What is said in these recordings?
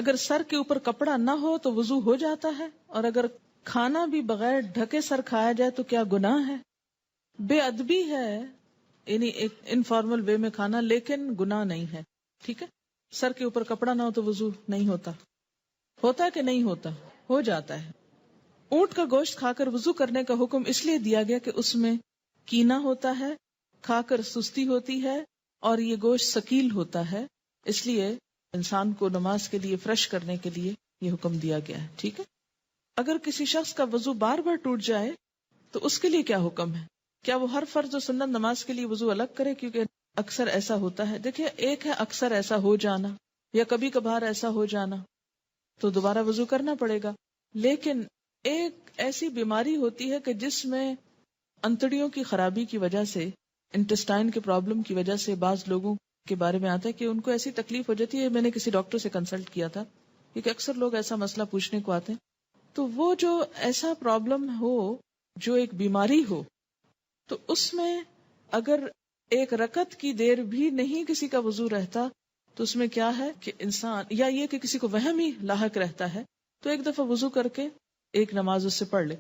اگر سر کے اوپر کپڑا نہ ہو تو وضو ہو جاتا ہے، اور اگر کھانا بھی بغیر ڈھکے سر کھایا جائے تو کیا گناہ ہے؟ بے ادبی ہے، یعنی ایک انفارمل وے میں کھانا، لیکن گناہ نہیں ہے. ٹھیک ہے، سر کے اوپر کپڑا نہ ہو تو وضو نہیں ہوتا. ہوتا کہ نہیں ہوتا؟ ہو جاتا ہے. اونٹ کا گوشت کھا کر وضو کرنے کا حکم اس لیے دیا گیا کہ اس میں کینا ہوتا ہے، کھا کر سستی ہوتی ہے، اور یہ گوشت ثقیل ہوتا ہے، اس لیے انسان کو نماز کے لیے فریش کرنے کے لیے یہ حکم دیا گیا ہے. ٹھیک ہے. اگر کسی شخص کا وضو بار بار ٹوٹ جائے تو اس کے لیے کیا حکم ہے؟ کیا وہ ہر فرض و سنت نماز کے لیے وضو الگ کرے؟ کیونکہ اکثر ایسا ہوتا ہے. دیکھیں، ایک ہے اکثر ایسا ہو جانا یا کبھی کبھار ایسا ہو جانا، تو دوبارہ وضو کرنا پڑے گا. لیکن ایک ایسی بیماری ہوتی ہے کہ جس میں انتڑیوں کی خرابی کی وجہ سے، انٹسٹائن کے پرابلم کی وجہ سے بعض لوگوں کے بارے میں آتا ہے کہ ان کو ایسی تکلیف ہو جاتی ہے. میں نے کسی ڈاکٹر سے کنسلٹ کیا تھا، کیونکہ اکثر لوگ ایسا مسئلہ پوچھنے کو آتے ہیں. تو وہ جو ایسا پرابلم ہو، جو ایک بیماری ہو، تو اس میں اگر ایک رکعت کی دیر بھی نہیں کسی کا وضو رہتا تو اس میں کیا ہے کہ انسان، یا یہ کہ کسی کو وہم ہی لاحق رہتا ہے، تو ایک دفعہ وضو کر کے ایک نماز اس سے پڑھ لے.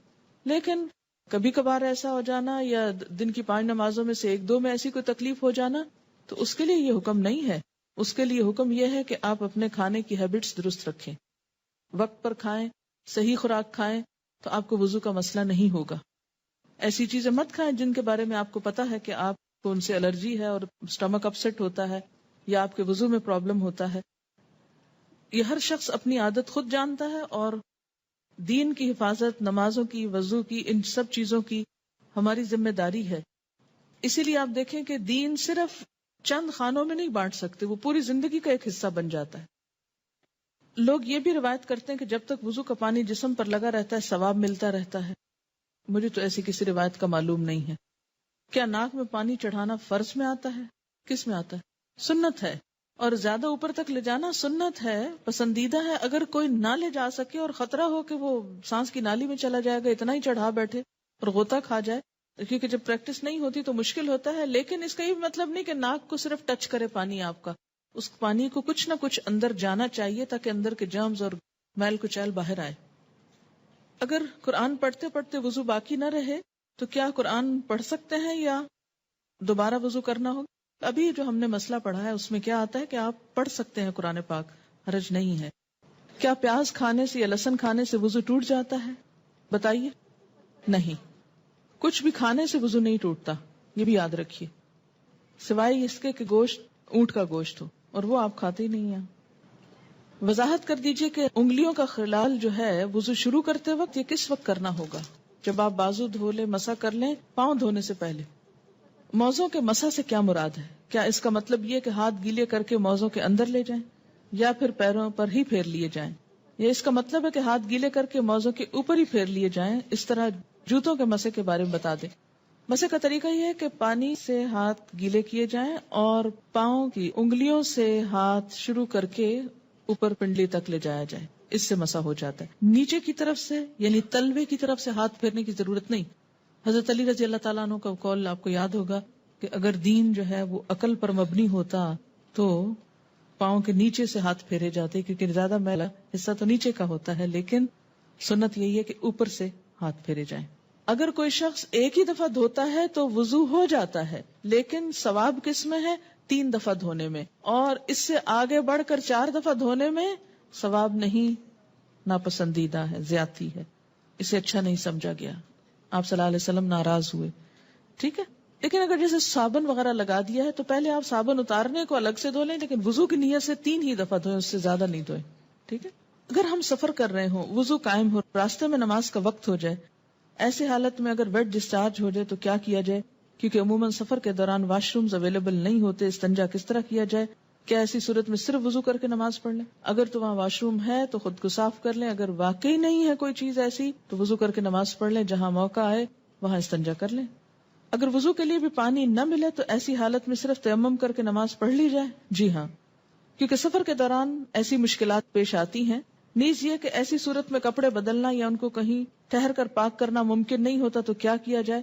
لیکن کبھی کبھار ایسا ہو جانا یا دن کی 5 نمازوں میں سے 1-2 میں ایسی کوئی تکلیف ہو جانا، تو اس کے لیے یہ حکم نہیں ہے. اس کے لیے حکم یہ ہے کہ آپ اپنے کھانے کی ہیبٹس درست رکھیں، وقت پر کھائیں، صحیح خوراک کھائیں، تو آپ کو وضو کا مسئلہ نہیں ہوگا. ایسی چیزیں مت کھائیں جن کے بارے میں آپ کو پتا ہے کہ آپ کو ان سے الرجی ہے اور اسٹمک اپسیٹ ہوتا ہے یا آپ کے وضو میں پرابلم ہوتا ہے. یہ ہر شخص اپنی عادت خود جانتا ہے، اور دین کی حفاظت، نمازوں کی، وضو کی، ان سب چیزوں کی ہماری ذمہ داری ہے. اسی لیے آپ دیکھیں کہ دین صرف چند خانوں میں نہیں بانٹ سکتے، وہ پوری زندگی کا ایک حصہ بن جاتا ہے. لوگ یہ بھی روایت کرتے ہیں کہ جب تک وضو کا پانی جسم پر لگا رہتا ہے ثواب ملتا رہتا ہے. مجھے تو ایسی کسی روایت کا معلوم نہیں ہے. کیا ناک میں پانی چڑھانا فرض میں آتا ہے؟ کس میں آتا ہے؟ سنت ہے. اور زیادہ اوپر تک لے جانا سنت ہے، پسندیدہ ہے. اگر کوئی نہ لے جا سکے اور خطرہ ہو کہ وہ سانس کی نالی میں چلا جائے گا، اتنا ہی چڑھا بیٹھے اور غوطہ کھا جائے، کیونکہ جب پریکٹس نہیں ہوتی تو مشکل ہوتا ہے. لیکن اس کا یہ مطلب نہیں کہ ناک کو صرف ٹچ کرے پانی آپ کا. اس پانی کو کچھ نہ کچھ اندر جانا چاہیے تاکہ اندر کے جرمز اور میل کچیل باہر آئے. اگر قرآن پڑھتے پڑھتے وضو باقی نہ رہے تو کیا قرآن پڑھ سکتے ہیں یا دوبارہ وضو کرنا ہوگا؟ ابھی جو ہم نے مسئلہ پڑھا ہے اس میں کیا آتا ہے کہ آپ پڑھ سکتے ہیں قرآن پاک، حرج نہیں ہے. کیا پیاز کھانے سے یا لہسن کھانے سے وضو ٹوٹ جاتا ہے؟ بتائیے. نہیں، کچھ بھی کھانے سے وضو نہیں ٹوٹتا، یہ بھی یاد رکھیے، سوائے اس کے کہ گوشت اونٹ کا گوشت ہو، اور وہ آپ کھاتے ہی نہیں ہیں. وضاحت کر دیجئے کہ انگلیوں کا خلال جو ہے وضو شروع کرتے وقت یہ کس وقت کرنا ہوگا؟ جب آپ بازو دھو لیں، مسح کر لیں، پاؤں دھونے سے پہلے. موزوں کے مسح سے کیا مراد ہے؟ کیا اس کا مطلب یہ کہ ہاتھ گیلے کر کے موزوں کے اندر لے جائیں یا پھر پیروں پر ہی پھیر لیے جائیں؟ یا اس کا مطلب ہے کہ ہاتھ گیلے کر کے موزوں کے اوپر ہی پھیر لیے جائیں؟ اس طرح جوتوں کے مسح کے بارے میں بتا دیں. مسح کا طریقہ یہ ہے کہ پانی سے ہاتھ گیلے کیے جائیں اور پاؤں کی انگلیوں سے ہاتھ شروع کر کے اوپر پنڈلی تک لے جایا جائے، اس سے مسح ہو جاتا ہے. نیچے کی طرف سے یعنی تلوے کی طرف سے ہاتھ پھیرنے کی ضرورت نہیں. حضرت علی رضی اللہ تعالیٰ عنہ کا قول آپ کو یاد ہوگا کہ اگر دین جو ہے وہ عقل پر مبنی ہوتا تو پاؤں کے نیچے سے ہاتھ پھیرے جاتے، کیونکہ زیادہ میلا حصہ تو نیچے کا ہوتا ہے، لیکن سنت یہی ہے کہ اوپر سے ہاتھ پھیرے جائیں. اگر کوئی شخص ایک ہی دفعہ دھوتا ہے تو وضو ہو جاتا ہے، لیکن ثواب کس میں ہے؟ 3 دفعہ دھونے میں، اور اس سے آگے بڑھ کر 4 دفعہ دھونے میں ثواب نہیں، ناپسندیدہ ہے، زیادتی ہے، اسے اچھا نہیں سمجھا گیا. آپ صلی اللہ علیہ وسلم ناراض ہوئے. ٹھیک ہے. لیکن اگر جیسے صابن وغیرہ لگا دیا ہے تو پہلے آپ صابن اتارنے کو الگ سے دھو لیں، لیکن وضو کی نیت سے 3 ہی دفعہ دھوئیں، اس سے زیادہ نہیں دھوئیں. ٹھیک ہے. اگر ہم سفر کر رہے ہوں، وضو قائم ہو، راستے میں نماز کا وقت ہو جائے، ایسے حالت میں اگر ویٹ ڈسچارج ہو جائے تو کیا کیا جائے؟ کیونکہ عموماً سفر کے دوران واش رومز اویلیبل نہیں ہوتے، استنجا کس طرح کیا جائے؟ کیا ایسی صورت میں صرف وضو کر کے نماز پڑھ لیں؟ اگر تو وہاں واش روم ہے تو خود کو صاف کر لیں، اگر واقعی نہیں ہے کوئی چیز ایسی تو وضو کر کے نماز پڑھ لیں، جہاں موقع آئے وہاں استنجا کر لیں. اگر وضو کے لیے بھی پانی نہ ملے تو ایسی حالت میں صرف تیمم کر کے نماز پڑھ لی جائے. جی ہاں، کیونکہ سفر کے دوران ایسی مشکلات پیش آتی ہیں. نیز یہ کہ ایسی صورت میں کپڑے بدلنا یا ان کو کہیں ٹھہر کر پاک کرنا ممکن نہیں ہوتا تو کیا کیا جائے؟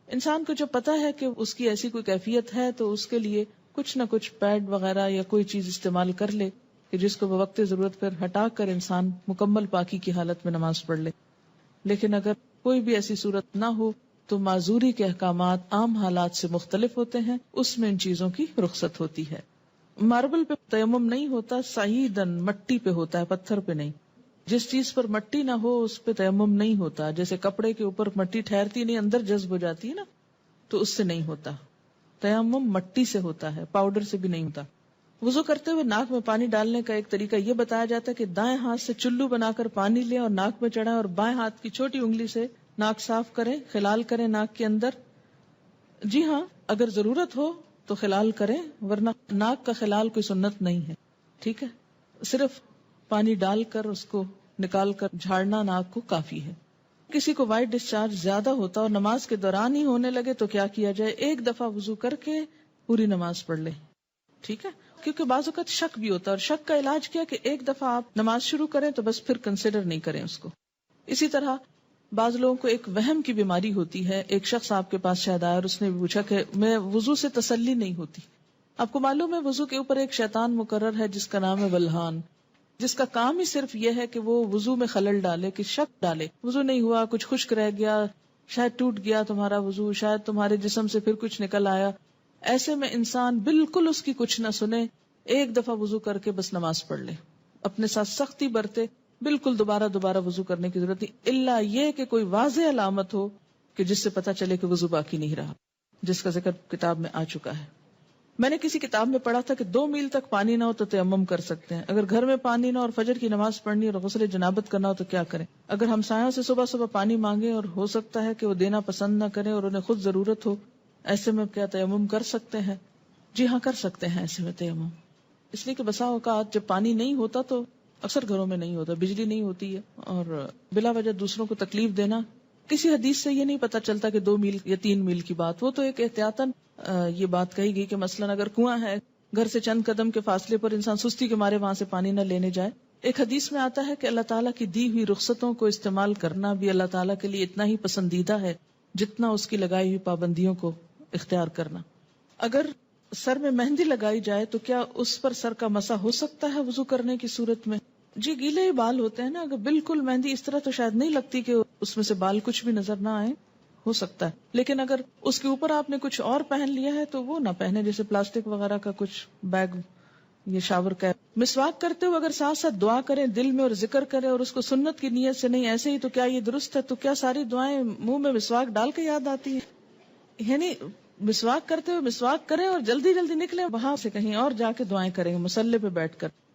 انسان کو جب پتا ہے کہ اس کی ایسی کوئی کیفیت ہے تو اس کے لیے کچھ نہ کچھ پیڈ وغیرہ یا کوئی چیز استعمال کر لے کہ جس کو بوقت ضرورت پر ہٹا کر انسان مکمل پاکی کی حالت میں نماز پڑھ لے. لیکن اگر کوئی بھی ایسی صورت نہ ہو تو معذوری کے احکامات عام حالات سے مختلف ہوتے ہیں، اس میں ان چیزوں کی رخصت ہوتی ہے. ماربل پہ تیمم نہیں ہوتا، صعیدن مٹی پہ ہوتا ہے، پتھر پہ نہیں. جس چیز پر مٹی نہ ہو اس پہ تیمم نہیں ہوتا. جیسے کپڑے کے اوپر مٹی ٹھہرتی نہیں، اندر جذب ہو جاتی ہے نا، تو اس سے نہیں ہوتا. تیمم مٹی سے ہوتا ہے، پاؤڈر سے بھی نہیں ہوتا. وضو کرتے ہوئے ناک میں پانی ڈالنے کا ایک طریقہ یہ بتایا جاتا ہے کہ دائیں ہاتھ سے چلو بنا کر پانی لیں اور ناک میں چڑھائیں، اور بائیں ہاتھ کی چھوٹی انگلی سے ناک صاف کریں، خلال کریں ناک کے اندر. جی ہاں، اگر ضرورت ہو تو خلال کریں، ورنہ ناک کا خلال کوئی سنت نہیں ہے. ٹھیک ہے، صرف پانی ڈال کر اس کو نکال کر جھاڑنا ناک کو کافی ہے. کسی کو وائٹ ڈسچارج زیادہ ہوتا اور نماز کے دوران ہی ہونے لگے تو کیا کیا جائے؟ ایک دفعہ وضو کر کے پوری نماز پڑھ لیں. ٹھیک ہے، کیونکہ بعض اوقات شک بھی ہوتا ہے، اور شک کا علاج کیا کہ ایک دفعہ آپ نماز شروع کریں تو بس پھر کنسیڈر نہیں کریں اس کو. اسی طرح بعض لوگوں کو ایک وہم کی بیماری ہوتی ہے. ایک شخص آپ کے پاس شاید آیا اور اس نے پوچھا کہ میں وضو سے تسلی نہیں ہوتی. آپ کو معلوم ہے وضو کے اوپر ایک شیطان مقرر ہے جس کا نام ہے ولہان، جس کا کام ہی صرف یہ ہے کہ وہ وضو میں خلل ڈالے، کہ شک ڈالے. وضو نہیں ہوا، کچھ خشک رہ گیا، شاید ٹوٹ گیا تمہارا وضو، شاید تمہارے جسم سے پھر کچھ نکل آیا. ایسے میں انسان بالکل اس کی کچھ نہ سنے، ایک دفعہ وضو کر کے بس نماز پڑھ لے. اپنے ساتھ سختی برتے، بالکل دوبارہ وضو کرنے کی ضرورت نہیں، الا یہ کہ کوئی واضح علامت ہو کہ جس سے پتا چلے کہ وضو باقی نہیں رہا، جس کا ذکر کتاب میں آ چکا ہے. میں نے کسی کتاب میں پڑھا تھا کہ 2 میل تک پانی نہ ہو تو تیمم کر سکتے ہیں. اگر گھر میں پانی نہ اور فجر کی نماز پڑھنی اور غسل جنابت کرنا ہو تو کیا کریں؟ اگر ہمسایوں سے صبح پانی مانگے اور ہو سکتا ہے کہ وہ دینا پسند نہ کریں اور انہیں خود ضرورت ہو، ایسے میں کیا تیمم کر سکتے ہیں؟ جی ہاں، کر سکتے ہیں ایسے میں تیمم. اس لیے کہ بسا اوقات جب پانی نہیں ہوتا تو اکثر گھروں میں نہیں ہوتا، بجلی نہیں ہوتی ہے، اور بلا وجہ دوسروں کو تکلیف دینا. کسی حدیث سے یہ نہیں پتا چلتا کہ 2 میل یا 3 میل کی بات، وہ تو ایک احتیاطاً یہ بات کہی گئی کہ مثلاً اگر کنواں ہے، گھر سے چند قدم کے فاصلے پر انسان سستی کے مارے وہاں سے پانی نہ لینے جائے. ایک حدیث میں آتا ہے کہ اللہ تعالیٰ کی دی ہوئی رخصتوں کو استعمال کرنا بھی اللہ تعالیٰ کے لیے اتنا ہی پسندیدہ ہے جتنا اس کی لگائی ہوئی پابندیوں کو اختیار کرنا. اگر سر میں مہندی لگائی جائے تو کیا اس پر سر کا مسح ہو سکتا ہے وضو کرنے کی صورت میں؟ جی، گیلے ہی بال ہوتے ہیں نا، اگر بالکل مہندی اس طرح تو شاید نہیں لگتی کہ اس میں سے بال کچھ بھی نظر نہ آئے، ہو سکتا ہے. لیکن اگر اس کے اوپر آپ نے کچھ اور پہن لیا ہے تو وہ نہ پہنے، جیسے پلاسٹک وغیرہ کا کچھ بیگ، یہ شاور کیپ. مسواک کرتے ہوئے اگر ساتھ ساتھ دعا کریں دل میں اور ذکر کریں اور اس کو سنت کی نیت سے نہیں ایسے ہی، تو کیا یہ درست ہے؟ تو کیا ساری دعائیں منہ میں مسواک ڈال کے یاد آتی ہیں؟ یعنی مسواک کرتے ہوئے مسواک کریں اور جلدی نکلیں، وہاں سے کہیں اور جا کے دعائیں کریں، مصلی پہ بیٹھ کر.